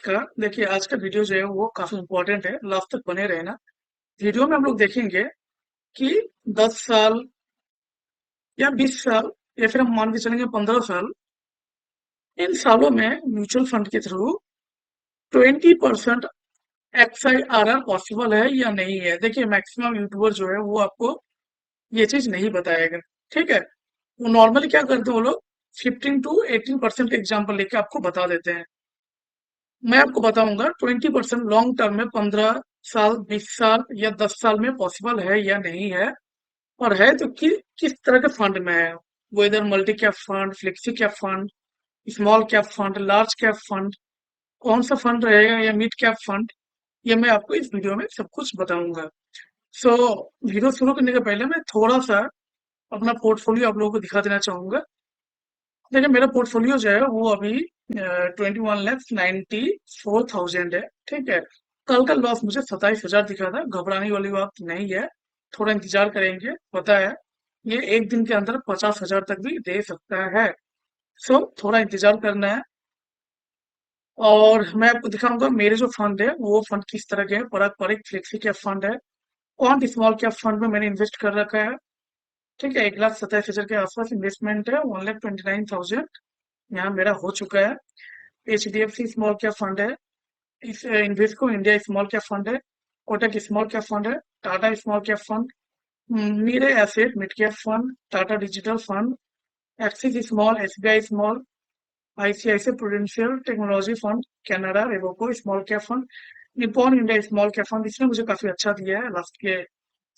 नमस्कार। देखिए, आज का वीडियो जो है वो काफ़ी इम्पोर्टेंट है, लास्ट तक बने रहना। वीडियो में हम लोग देखेंगे कि 10 साल या 20 साल या फिर हम मान के चलेंगे 15 साल, इन सालों में म्यूचुअल फंड के थ्रू 20% XIRR पॉसिबल है या नहीं है। देखिए, मैक्सिमम यूट्यूबर जो है वो आपको ये चीज़ नहीं बताएगा, ठीक है? वो नॉर्मली क्या करते हैं वो लोग 15 टू 18% एग्जाम्पल लेके आपको बता देते हैं। मैं आपको बताऊंगा 20% लॉन्ग टर्म में 15 साल, 20 साल या 10 साल में पॉसिबल है या नहीं है। और है तो किस तरह के फंड में है वो, इधर multi cap fund, flexi cap fund, small cap fund, large cap fund, कौन सा फंड रहेगा या मिड कैप फंड, ये मैं आपको इस वीडियो में सब कुछ बताऊंगा। सो वीडियो शुरू करने के पहले मैं थोड़ा सा अपना पोर्टफोलियो आप लोगों को दिखा देना चाहूंगा। देखिए, मेरा पोर्टफोलियो जो है वो अभी 21,94,000 है, ठीक है। कल का लॉस मुझे 27,000 दिखा था, घबराने वाली बात नहीं है। थोड़ा इंतजार करेंगे, पता है ये एक दिन के अंदर 50,000 तक भी दे सकता है। सो थोड़ा इंतजार करना है। और मैं आपको दिखाऊंगा मेरे जो फंड है वो फंड किस तरह के हैं। पारंपरिक फ्लेक्सी कैप फंड है, क्वांट स्मॉल कैप फंड में मैंने इन्वेस्ट कर रखा है, ठीक है। 1,27,000 के आसपास इन्वेस्टमेंट है, 1,29,000 यहाँ मेरा हो चुका है। HDFC स्मॉल कैप फंड है, इस Invesco India small cap fund है, कोटक स्मॉल कैप फंड है, Tata small cap fund, Mirae asset mid cap fund, Tata digital fund, Axis small, SBI small, ICICI prudential technology fund, Canara Robeco small cap fund, Nippon India small cap fund. इसने मुझे काफी अच्छा दिया है last के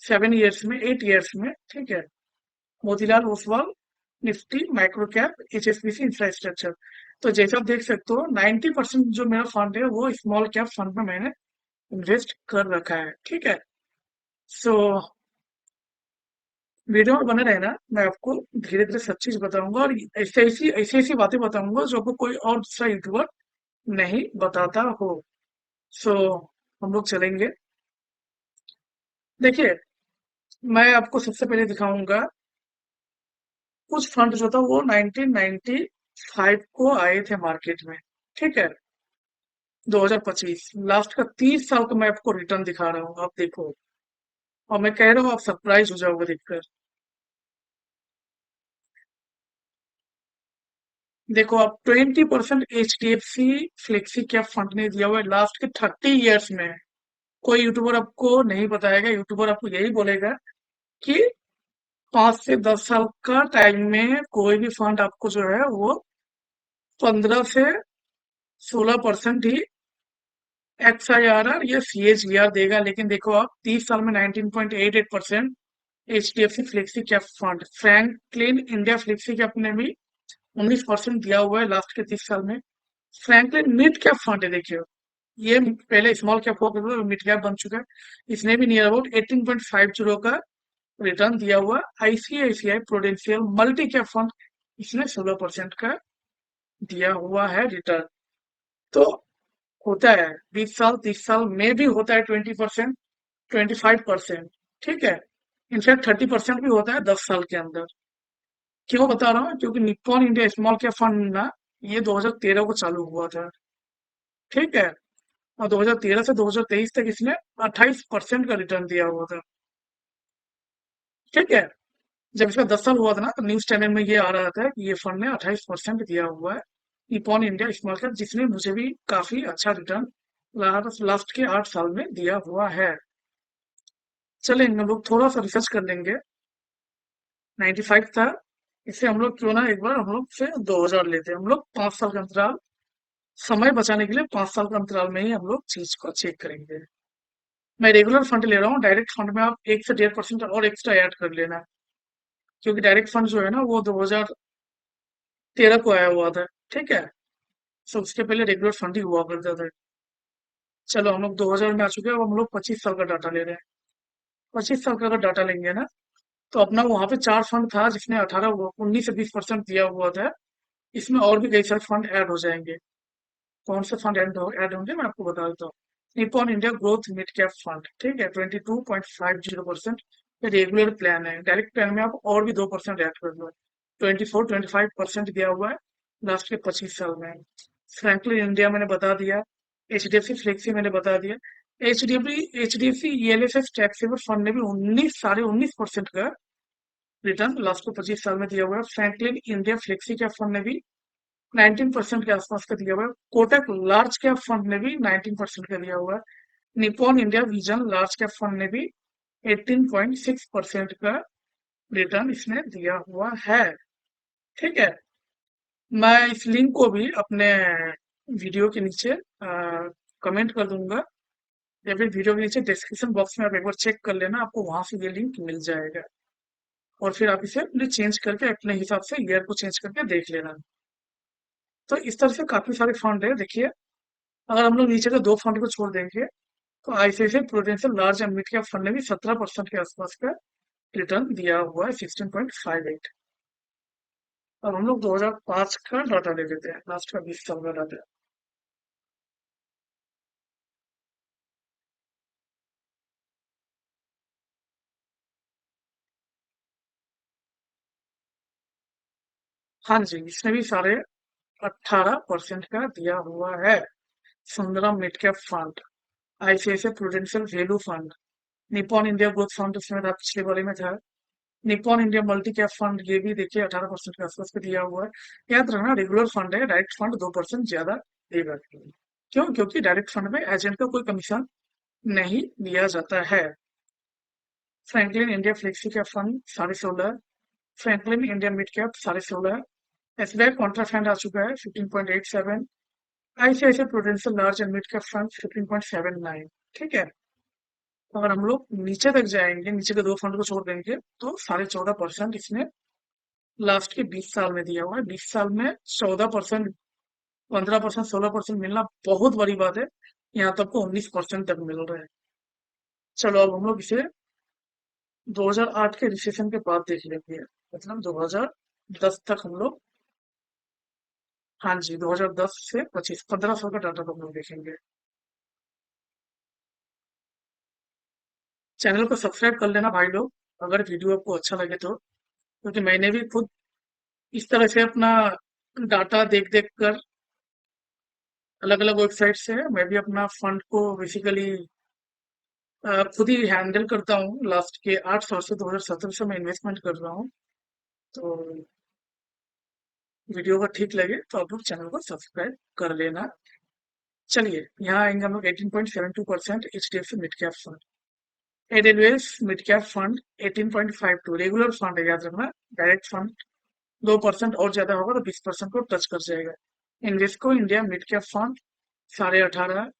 7 years में, 8 years में, ठीक है। Motilal Oswal Nifty micro cap HSBC infrastructure. तो जैसा आप देख सकते हो 90% जो मेरा फंड है वो स्मॉल कैप फंड में मैंने इन्वेस्ट कर रखा है, ठीक है। सो वीडियो में बने रहना, मैं आपको धीरे धीरे सब चीज बताऊंगा और ऐसी ऐसी बातें बताऊंगा जो आपको कोई और दूसरा यूट्यूबर नहीं बताता हो। सो हम लोग चलेंगे। देखिए, मैं आपको सबसे पहले दिखाऊंगा कुछ फंड जो था वो 1995 को आए थे मार्केट में, ठीक है। 2025 लास्ट का 30 साल का मैं आपको रिटर्न दिखा रहा हूँ, आप देखो। और मैं कह रहा हूँ आप सरप्राइज हो जाओगे देखकर। देखो, आप 20% HDFC फ्लेक्सी कैप फंड ने दिया हुआ है लास्ट के 30 ईयर्स में। कोई यूट्यूबर आपको नहीं बताएगा, यूट्यूबर आपको यही बोलेगा कि 5 से 10 साल का टाइम में कोई भी फंड आपको जो है वो 15 से 16% ही XIRR या CAGR देगा। लेकिन देखो, आप 30 साल में 19.88% HDFC flexi cap fund, Franklin India flexi cap ने भी 19% दिया हुआ है लास्ट के 30 साल में। फ्रैंकलिन मिड कैप फंड है, देखिए ये पहले स्मॉल कैप हुआ करता था, मिड कैप बन चुका है। इसने भी नियर अबाउट 18.50 का रिटर्न दिया हुआ। ICICI prudential multi cap fund, इसने 16% का दिया हुआ है रिटर्न। तो होता है 20 साल, 30 साल में भी होता है 20%, 25%, ठीक है। इनफैक्ट 30% भी होता है 10 साल के अंदर। क्यों बता रहा हूँ? क्योंकि Nippon India small cap fund ना, ये 2013 को चालू हुआ था, ठीक है। और 2013 से 2023 तक इसने 28% का रिटर्न दिया हुआ था, ठीक है। जब इसका 10 साल हुआ था ना, तो न्यूज चैनल में ये आ रहा था कि ये फंड ने 28% दिया हुआ है, निप्पॉन इंडिया स्मॉल कैप, जिसने मुझे भी काफी अच्छा रिटर्न लास्ट के 8 साल में दिया हुआ है। चलें, हम लोग थोड़ा सा रिसर्च कर लेंगे। 95 था, इसे हम लोग क्यों ना एक बार हम लोग से 2000 लेते हैं। हम लोग 5 साल का अंतराल, समय बचाने के लिए 5 साल का अंतराल में ही हम लोग चीज को चेक करेंगे। मैं रेगुलर फंड ले रहा हूँ, डायरेक्ट फंड में आप 1 से 1.5% और एक्स्ट्रा ऐड कर लेना, क्योंकि डायरेक्ट फंड जो है ना वो 2013 को आया हुआ था, ठीक है। सो उसके पहले रेगुलर फंड ही हुआ करता था। चलो, हम लोग 2000 में आ चुके हैं, अब हम लोग 25 साल का डाटा ले रहे हैं। 25 साल का अगर डाटा लेंगे ना, तो अपना वहां पे 4 फंड था जिसने 19 से 20% दिया हुआ था। इसमें और भी कई सारे फंड ऐड हो जाएंगे। कौन से फंड ऐड होंगे मैं आपको बता देता हूँ। Nippon India growth mid cap fund, ठीक है, 22.50%। रेगुलर प्लान है, डायरेक्ट प्लान में आप और भी 2% ऐड कर दो। 24-25% दिया हुआ है लास्ट के 25 साल में। फ्रैंकलिन इंडिया मैंने बता दिया, HDFC फ्लेक्सी मैंने बता दिया। HDFC ELSS tax saver fund ने भी 19.5% का रिटर्न लास्ट को 25 साल में दिया हुआ है। Franklin India flexi cap fund ने भी 19% के आसपास का दिया हुआ है। कोटक लार्ज कैप फंड ने भी 19% का दिया हुआ है। Nippon India vision large cap fund ने भी 18.6% का रिटर्न इसने दिया हुआ है। ठीक है, मैं इस लिंक को भी अपने वीडियो के नीचे कमेंट कर दूंगा, या फिर वीडियो के नीचे डिस्क्रिप्शन बॉक्स में आप एक बार चेक कर लेना, आपको वहां से ये लिंक मिल जाएगा। और फिर आप इसे अपने चेंज करके अपने हिसाब से ईयर को चेंज करके देख लेना। तो इस तरह से काफी सारे फंड है। देखिए, अगर हम लोग नीचे के दो फंड को छोड़ देंगे तो ICICI prudential large and mid cap fund ने भी 17% के आसपास का रिटर्न दिया हुआ है, 16.58। अब हम लोग 2005 का डाटा ले लेते हैं, लास्ट का 20 साल का डाटा। हाँ जी, इसमें भी साढ़े 18% का दिया हुआ है। Sundaram mid cap fund, ICICI prudential value fund, Nippon India growth fund उसमें था, पिछले वाले में था। Nippon India multi cap fund, ये भी देखिए 18% के आसपास का दिया हुआ है। याद रखना, रेगुलर फंड है, डायरेक्ट फंड 2% ज्यादा देगा। क्यों? क्योंकि डायरेक्ट फंड में एजेंट का कोई कमीशन नहीं लिया जाता है। Franklin India flexi cap fund 16.5, Franklin India mid cap 16.5, SBI contra fund आ चुका है 15.87, ICICI prudential large and mid cap fund 15.79। ठीक है, अगर हम लोग नीचे तक जाएंगे, नीचे के दो फंड को छोड़ देंगे, तो 14.5% इसने लास्ट के 20 साल में दिया हुआ है। 20 साल में 14%, 15%, 16% मिलना बहुत बड़ी बात है। यहाँ तो आपको 19% तक मिल रहा है। चलो अब हम लोग इसे 2008 के रिसेशन के बाद देख लेंगे, मतलब 2010 तक हम लोग। हाँ जी, 2010 से 25, 15 साल का डाटा तो हम लोग देखेंगे। चैनल को सब्सक्राइब कर लेना भाई लोग, अगर वीडियो आपको अच्छा लगे तो, क्योंकि मैंने भी खुद इस तरह से अपना डाटा देख देख कर, अलग अलग वेबसाइट से मैं भी अपना फंड को बेसिकली खुद ही हैंडल करता हूँ। लास्ट के 8 साल से 2017 से मैं इन्वेस्टमेंट कर रहा हूँ। तो वीडियो अगर ठीक लगे तो आप लोग चैनल को सब्सक्राइब कर लेना। चलिए, यहाँ आएंगे हम लोग 18.72% HDFC mid cap fund. Edelweiss mid cap fund 18.52 regular fund है, याद रखना। डायरेक्ट फंड 2% और ज्यादा होगा तो 20% को टच कर जाएगा। Invesco India mid cap fund 18.5,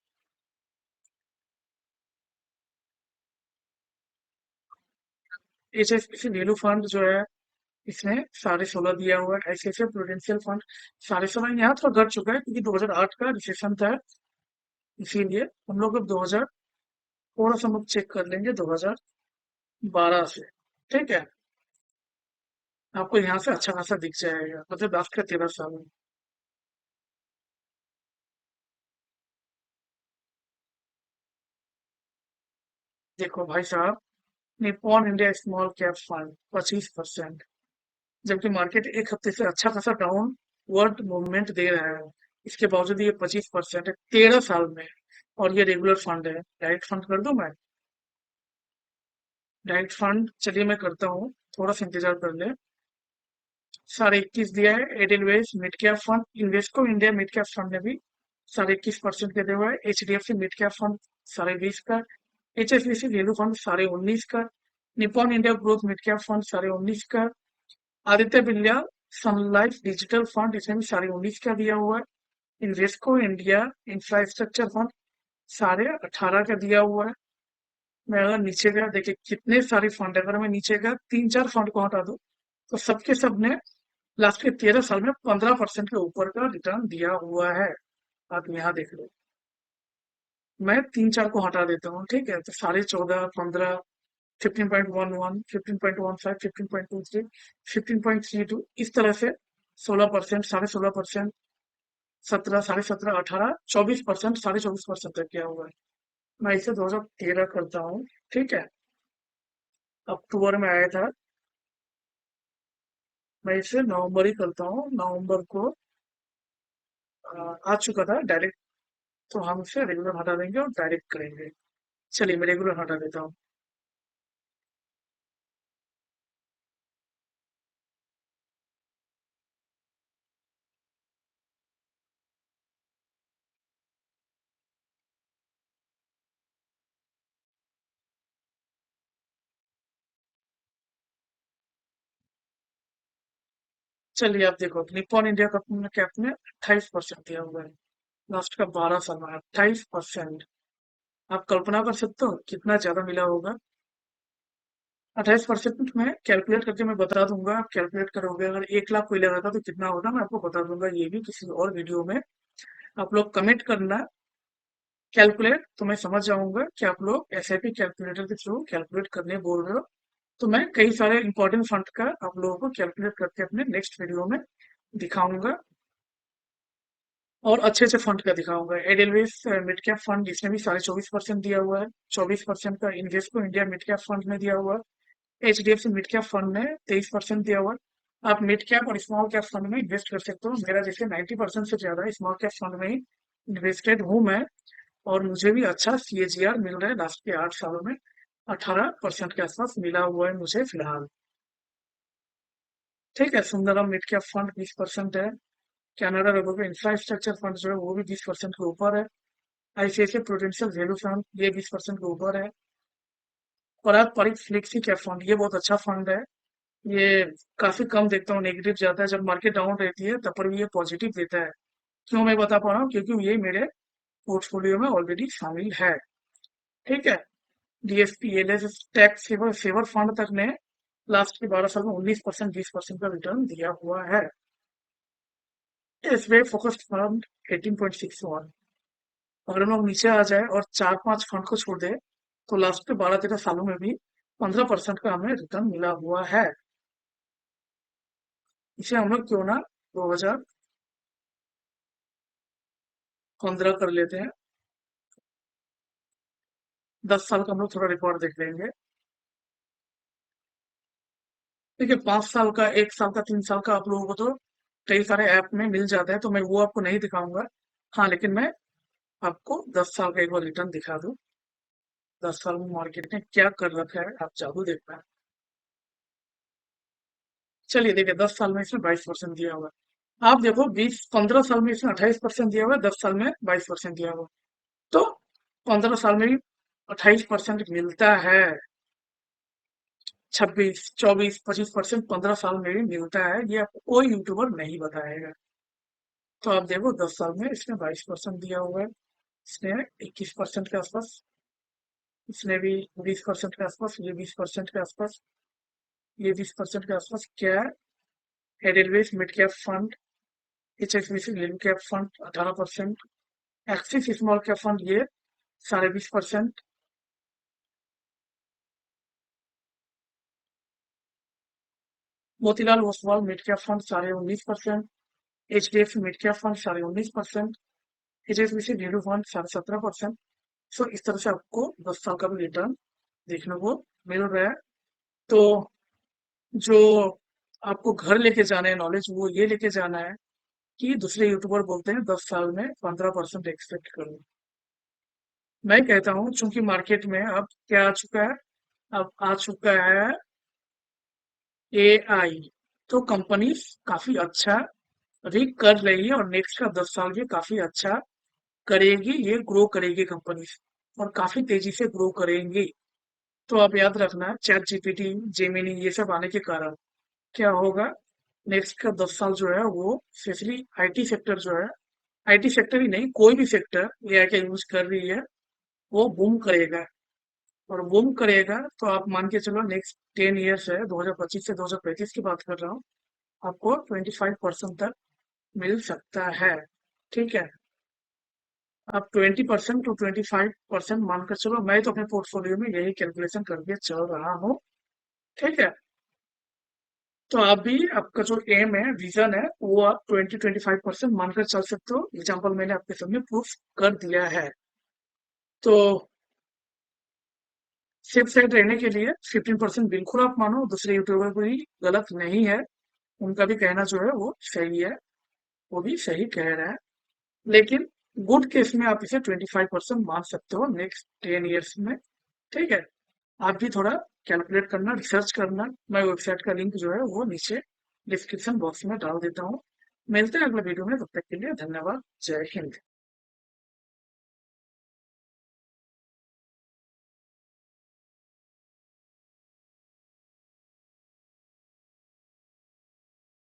HSBC value fund जो है इसने 16.5 दिया हुआ है। ICICI प्रूडेंशियल फंड 16.5, यहाँ थोड़ा घट चुका है क्योंकि 2008 का रिसेशन था, इसीलिए हम लोग अब 2000 थोड़ा सा हम लोग चेक कर लेंगे 2012 से। ठीक है, आपको यहाँ से अच्छा खासा दिख जाएगा, मतलब 10 का 13 साल में। देखो भाई साहब, Nippon India small cap fund 25%, जबकि मार्केट एक हफ्ते से अच्छा खासा डाउन वर्ड मूवमेंट दे रहा है, इसके बावजूद ये 25% है 13 साल में। और ये रेगुलर फंड है। डायरेक्ट फंड कर दूं मैं? डायरेक्ट फंड चलिए मैं करता हूँ, थोड़ा सा इंतजार कर ले। 21.5 दिया है। Edelweiss mid cap fund, Invesco India mid cap fund ने भी 21.5% के दिया हुआ है। HDFC मिड कैप फंड 20.5 का, HSBC वैल्यू फंड 19.5 का, Nippon India growth mid cap fund 19.5 का, आदित्य बिरला सन लाइफ डिजिटल फंड इसमें भी 19.5 का दिया हुआ है। इन्वेस्को इंडिया इंफ्रास्ट्रक्चर फंड 18.5 का दिया हुआ है। मैं अगर नीचे का देखिए कितने सारे फंड है, अगर मैं नीचे का 3-4 फंड को हटा दूं तो सबके सब ने लास्ट के 13 साल में 15% के ऊपर का रिटर्न दिया हुआ है। आप यहाँ देख लो, मैं 3-4 को हटा देता हूँ, ठीक है, तो 14.5, 15, 15.11, 15.15, 15.23, 15.32, इस तरह से 16%, 16.5%, 17, 17.5, 18, 24%, 24.5% तक गया हुआ है। मैं इसे 2013 करता हूँ। ठीक है, अक्टूबर में आया था, मैं इसे नवंबर ही करता हूँ। नवंबर को आ चुका था डायरेक्ट तो हम इसे रेगुलर हटा देंगे और डायरेक्ट करेंगे। चलिए मैं रेगुलर हटा देता हूँ। चलिए आप देखो निप्पॉन इंडिया का कैप में 28% दिया हुआ है। लास्ट का 12 साल में 28%। आप कल्पना कर सकते हो कितना ज्यादा मिला होगा। 28% में कैलकुलेट करके मैं बता दूंगा, आप कैलकुलेट करोगे। अगर 1 लाख कोई लगाता तो कितना होगा मैं आपको बता दूंगा, ये भी किसी और वीडियो में। आप लोग कमेंट करना कैलकुलेट, तो मैं समझ जाऊंगा कि आप लोग एसआईपी कैलकुलेटर के थ्रू कैलकुलेट करने बोल रहे हो। तो मैं कई सारे इंपॉर्टेंट फंड का आप लोगों को कैलकुलेट करके अपने नेक्स्ट वीडियो में दिखाऊंगा, और अच्छे से फंड का दिखाऊंगा। एडेलवेस मिड कैप फंड, इसमें भी 24.5% दिया हुआ है। 24% का Invesco India mid cap fund में दिया हुआ है। एचडीएफसी मिड कैप फंड में 23% दिया हुआ है। आप मिड कैप और स्मॉल कैप फंड में इन्वेस्ट कर सकते हो। मेरा जैसे 90% से ज्यादा स्मॉल कैप फंड में ही इन्वेस्टेड हूँ मैं, और मुझे भी अच्छा सीएजीआर मिल रहा है लास्ट के 8 सालों में। 18% के आसपास मिला हुआ है मुझे फिलहाल। ठीक है, सुंदरम मिड कैप फंड 20% है। कैनाडा रबर इंफ्रास्ट्रक्चर फंड जो है वो भी 20% के ऊपर है। आईसीआईसीआई प्रूडेंशियल वैल्यू फंड ये 20% के ऊपर है। पारंपरिक फ्लेक्सी कैप फंड ये बहुत अच्छा फंड है। ये काफी कम देखता हूँ नेगेटिव जाता है, जब मार्केट डाउन रहती है तब पर भी ये पॉजिटिव देता है। क्यों मैं बता पा रहा हूँ, क्योंकि ये मेरे पोर्टफोलियो में ऑलरेडी शामिल है। ठीक है। DSP ELSS tax saver saver fund तक ने लास्ट के 12 साल में 19% 20% का रिटर्न दिया हुआ है। SBI focused fund 18.61। अगर हम लोग नीचे आ जाए और 4-5 फंड को छोड़ दे, तो लास्ट के 12-13 सालों में भी 15% का हमें रिटर्न मिला हुआ है। इसे हम लोग क्यों ना 2015 कर लेते हैं। 10 साल का हम लोग थोड़ा रिकॉर्ड देख लेंगे। देखिए 5 साल का, 1 साल का, 3 साल का आप लोगों को तो कई सारे ऐप में मिल जाता है, तो मैं वो आपको नहीं दिखाऊंगा। हाँ लेकिन मैं आपको 10 साल का एक बार रिटर्न दिखा दूं। 10 साल में मार्केट ने क्या कर रखा है, आप जादू देख पाए। चलिए देखिए 10 साल में इसमें 22% दिया हुआ है। आप देखो 15 साल में इसमें 28% दिया हुआ है, 10 साल में 22% दिया हुआ है। तो 15 साल में भी 28% मिलता है। 26, 24, 25% 15 साल में भी मिलता है, ये आपको कोई यूट्यूबर नहीं बताएगा। तो आप देखो 10 साल में इसने 22% दिया हुआ है। इसने 21% के आसपास, इसने भी 20% के आसपास, ये 20% के आसपास, ये 20% के आसपास क्या है। Edelweiss mid cap fund, HSBC mid cap fund 18%, Axis small cap fund ये 20.5%, Motilal Oswal mid cap fund 19.5%, HDFC mid cap fund 19.5%, HSBC ड्यूरो फंड 17.5%। सो इस तरह से आपको 10 साल का भी रिटर्न देखने को मिल रहा है। तो जो आपको घर लेके जाना है नॉलेज, वो ये लेके जाना है कि दूसरे यूट्यूबर बोलते हैं 10 साल में 15% एक्सपेक्ट करो। मैं कहता हूँ चूंकि मार्केट में अब क्या आ चुका है, अब आ चुका है एआई। तो कंपनी काफी अच्छा भी कर रही है, और नेक्स्ट का 10 साल भी काफी अच्छा करेगी, ये ग्रो करेगी कंपनी, और काफी तेजी से ग्रो करेंगी। तो आप याद रखना चैट जीपीटी, जेमिनी ये सब आने के कारण क्या होगा, नेक्स्ट का 10 साल जो है वो स्पेशली आईटी सेक्टर जो है, आईटी सेक्टर ही नहीं कोई भी सेक्टर एआई का यूज कर रही है, वो बूम करेगा। और बूम करेगा तो आप मान के चलो नेक्स्ट 10 ईयर्स है, 2025 से 2035 की बात कर रहा हूँ, आपको 25% तक मिल सकता है। ठीक है। आप 20% टू 25% मानकर चलो, मैं तो अपने पोर्टफोलियो में यही कैलकुलेशन करके चल रहा हूँ। ठीक है। तो आप भी, आपका जो एम है, विजन है, वो आप 20-25% मानकर चल सकते हो। एग्जाम्पल मैंने आपके सामने प्रूफ कर दिया है। तो सेफ साइड रहने के लिए 15% बिल्कुल आप मानो, दूसरे यूट्यूबर को भी गलत नहीं है, उनका भी कहना जो है वो सही है, वो भी सही कह रहा है। लेकिन गुड केस में आप इसे 25% मान सकते हो नेक्स्ट 10 ईयर्स में। ठीक है, आप भी थोड़ा कैलकुलेट करना, रिसर्च करना। मैं वेबसाइट का लिंक जो है वो नीचे डिस्क्रिप्शन बॉक्स में डाल देता हूँ। मिलते हैं अगले वीडियो में, तब तक के लिए धन्यवाद। जय हिंद।